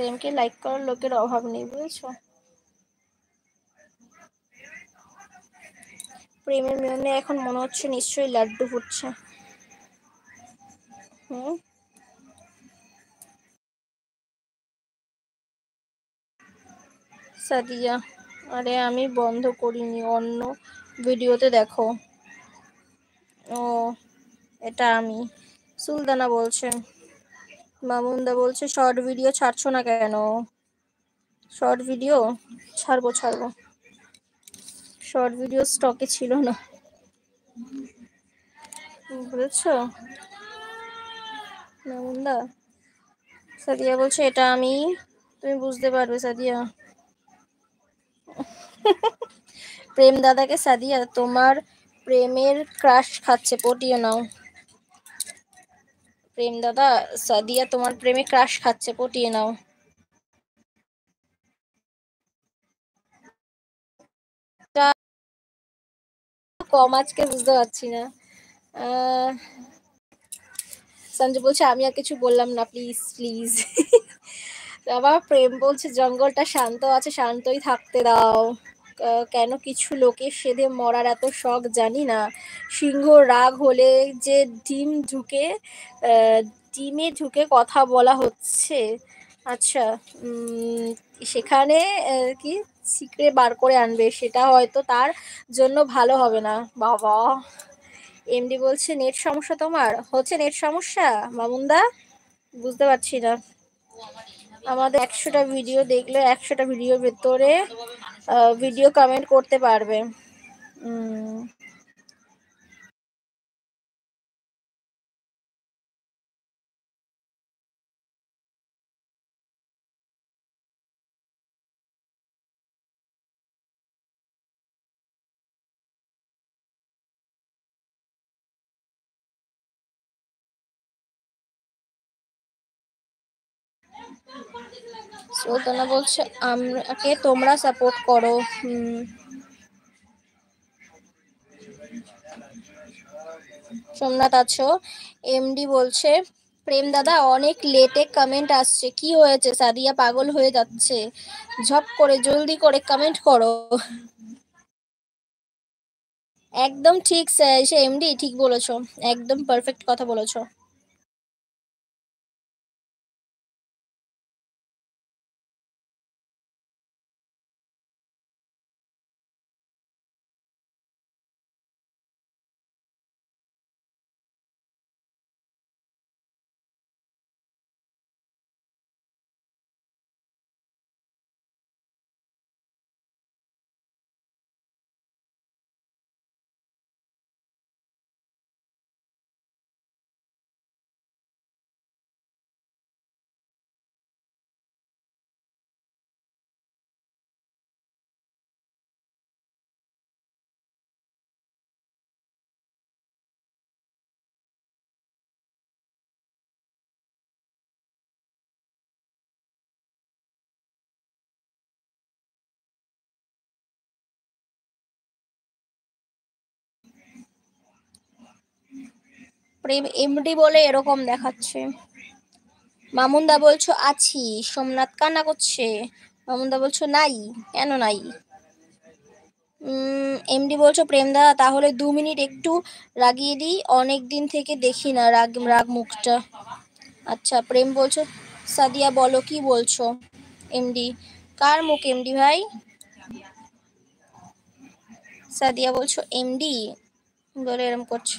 প্রেমকে লাইক করার লোকের অভাব নেই, বুঝেছো? প্রেমের মিলনে এখন মনে হচ্ছে নিশ্চয়ই লাড্ডু ফুটছে। হুম, সাদিয়া, আরে আমি বন্ধ করিনি, অন্য ভিডিওতে দেখো। ও, এটা আমি। সুলতানা বলছে, মামুনদা বলছে শর্ট ভিডিও ছাড়ছো না কেন? শর্ট ভিডিও ছাড়বো ছাড়বো, শর্ট ভিডিও স্টকে ছিল না, বুঝেছো মামুনদা? সাদিয়া বলছে এটা আমি, তুমি বুঝতে পারবে সাদিয়া। প্রেম দাদাকে সাদিয়া তোমার প্রেমের ক্রাশ খাচ্ছে, পটিয়ে নাও। প্রেম দাদা, সাদিয়া তোমার প্রেমে ক্রাশ খাচ্ছে, পটিয়ে নাও। কম আজকে বুঝতে পারছি না। সঞ্জু বলছে আমি আর কিছু বললাম না, প্লিজ প্লিজ। আবার প্রেম বলছে জঙ্গলটা শান্ত আছে, শান্তই থাকতে দাও। কেন কিছু লোকের সেধে মরার এত শখ জানি না। সিংহ রাগ হলে যে ডিম ঢুকে, ডিমে ঢুকে কথা বলা হচ্ছে। আচ্ছা, সেখানে কি সিকড়ে বার করে আনবে, সেটা হয়তো তার জন্য ভালো হবে না। বাবা, এমডি বলছে নেট সমস্যা, তোমার হচ্ছে নেট সমস্যা মামুনদা? বুঝতে পারছি না। আমাদের 100টা ভিডিও দেখলে 100টা ভিডিওর ভেতরে ভিডিও কমেন্ট করতে পারবে। সুলতানা বলছে আমাকে তোমরা সাপোর্ট করো। সোমনাথ আছো? এমডি বলছে প্রেম দাদা অনেক লেটে কমেন্ট আসছে, কি হয়েছে? সাদিয়া পাগল হয়ে যাচ্ছে, ঝপ করে জলদি করে কমেন্ট করো। একদম ঠিক সে এমডি, ঠিক বলেছো, একদম পারফেক্ট কথা বলেছো। প্রেম এমডি বলে এরকম দেখাচ্ছে। মামুনদা বলছো আছি, সোমনাথ কান্না করছে। মামুনদা বলছো নাই, কেন নাই? এমডি বলছো প্রেমদা তাহলে 2 মিনিট একটু রাগিয়ে দিই, অনেক দিন থেকে দেখি না রাগ রাগ মুখটা। আচ্ছা, প্রেম বলছো সাদিয়া বলো কি বলছো? এমডি, কার মুখ এমডি ভাই? সাদিয়া বলছো এমডি বলে এরম করছো।